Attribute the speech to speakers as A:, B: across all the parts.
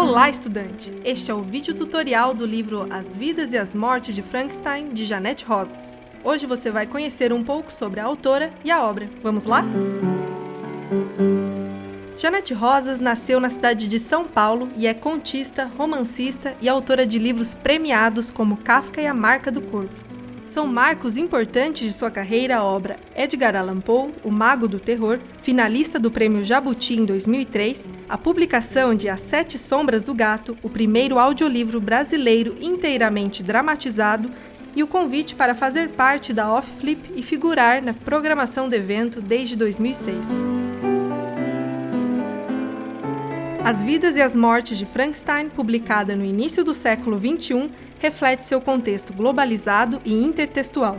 A: Olá, estudante! Este é o vídeo tutorial do livro As Vidas e as Mortes de Frankenstein, de Jeanette Rosas. Hoje você vai conhecer um pouco sobre a autora e a obra. Vamos lá? Jeanette Rosas nasceu na cidade de São Paulo e é contista, romancista e autora de livros premiados como Kafka e a Marca do Corvo. São marcos importantes de sua carreira a obra Edgar Allan Poe, O Mago do Terror, finalista do Prêmio Jabuti em 2003, a publicação de As Sete Sombras do Gato, o primeiro audiolivro brasileiro inteiramente dramatizado, e o convite para fazer parte da Off Flip e figurar na programação do evento desde 2006. As Vidas e as Mortes de Frankenstein, publicada no início do século XXI, reflete seu contexto globalizado e intertextual.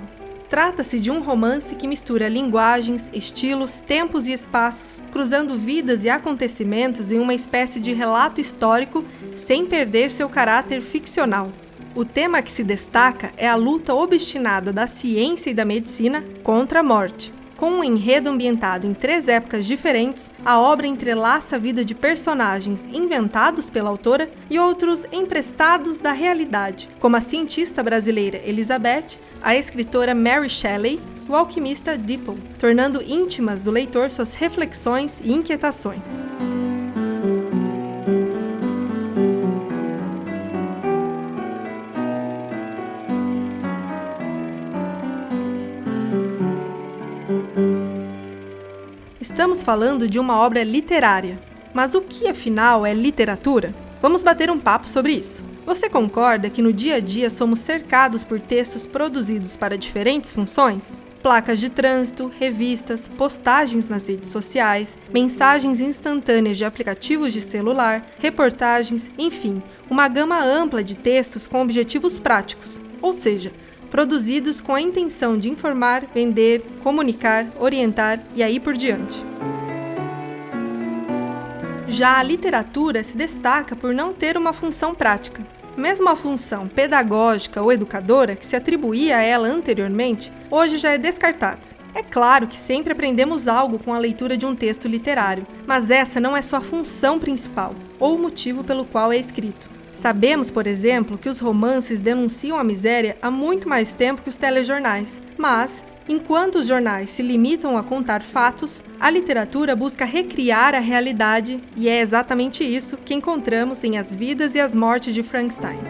A: Trata-se de um romance que mistura linguagens, estilos, tempos e espaços, cruzando vidas e acontecimentos em uma espécie de relato histórico, sem perder seu caráter ficcional. O tema que se destaca é a luta obstinada da ciência e da medicina contra a morte. Com um enredo ambientado em 3 épocas diferentes, a obra entrelaça a vida de personagens inventados pela autora e outros emprestados da realidade, como a cientista brasileira Elizabeth, a escritora Mary Shelley e o alquimista Dipple, tornando íntimas do leitor suas reflexões e inquietações. Estamos falando de uma obra literária, mas o que afinal é literatura? Vamos bater um papo sobre isso. Você concorda que no dia a dia somos cercados por textos produzidos para diferentes funções? Placas de trânsito, revistas, postagens nas redes sociais, mensagens instantâneas de aplicativos de celular, reportagens, enfim, uma gama ampla de textos com objetivos práticos, ou seja, produzidos com a intenção de informar, vender, comunicar, orientar e aí por diante. Já a literatura se destaca por não ter uma função prática. Mesmo a função pedagógica ou educadora que se atribuía a ela anteriormente, hoje já é descartada. É claro que sempre aprendemos algo com a leitura de um texto literário, mas essa não é sua função principal, ou o motivo pelo qual é escrito. Sabemos, por exemplo, que os romances denunciam a miséria há muito mais tempo que os telejornais, mas, enquanto os jornais se limitam a contar fatos, a literatura busca recriar a realidade, e é exatamente isso que encontramos em As Vidas e as Mortes de Frankenstein.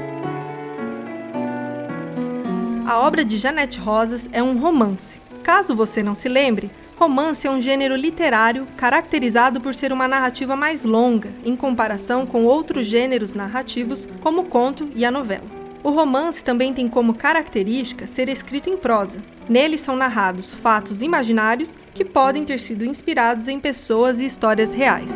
A: A obra de Jeanette Rosas é um romance. Caso você não se lembre, romance é um gênero literário caracterizado por ser uma narrativa mais longa, em comparação com outros gêneros narrativos, como o conto e a novela. O romance também tem como característica ser escrito em prosa. Nele são narrados fatos imaginários que podem ter sido inspirados em pessoas e histórias reais.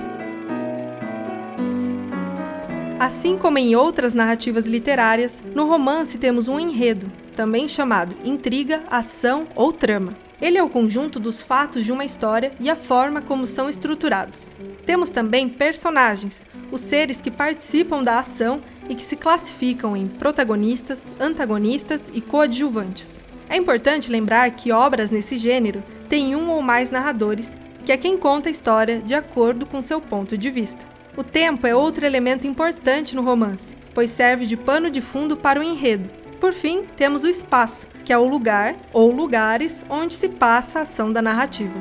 A: Assim como em outras narrativas literárias, no romance temos um enredo, também chamado intriga, ação ou trama. Ele é o conjunto dos fatos de uma história e a forma como são estruturados. Temos também personagens, os seres que participam da ação e que se classificam em protagonistas, antagonistas e coadjuvantes. É importante lembrar que obras nesse gênero têm um ou mais narradores, que é quem conta a história de acordo com seu ponto de vista. O tempo é outro elemento importante no romance, pois serve de pano de fundo para o enredo. Por fim, temos o espaço, que é o lugar ou lugares onde se passa a ação da narrativa.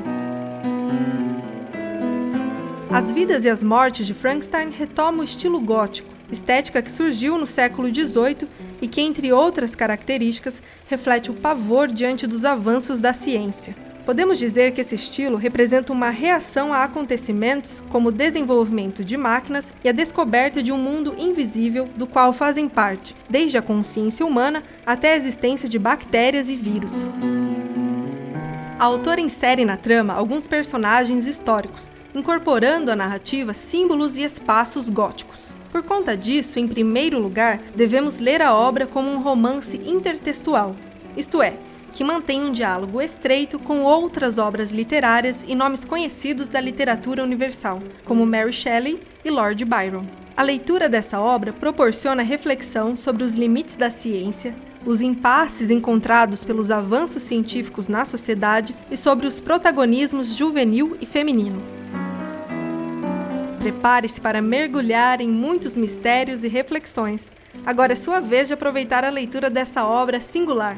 A: As Vidas e as Mortes de Frankenstein retomam o estilo gótico, estética que surgiu no século XVIII e que, entre outras características, reflete o pavor diante dos avanços da ciência. Podemos dizer que esse estilo representa uma reação a acontecimentos como o desenvolvimento de máquinas e a descoberta de um mundo invisível do qual fazem parte, desde a consciência humana até a existência de bactérias e vírus. A autora insere na trama alguns personagens históricos, incorporando à narrativa símbolos e espaços góticos. Por conta disso, em primeiro lugar, devemos ler a obra como um romance intertextual, isto é, que mantém um diálogo estreito com outras obras literárias e nomes conhecidos da literatura universal, como Mary Shelley e Lord Byron. A leitura dessa obra proporciona reflexão sobre os limites da ciência, os impasses encontrados pelos avanços científicos na sociedade e sobre os protagonismos juvenil e feminino. Prepare-se para mergulhar em muitos mistérios e reflexões. Agora é sua vez de aproveitar a leitura dessa obra singular.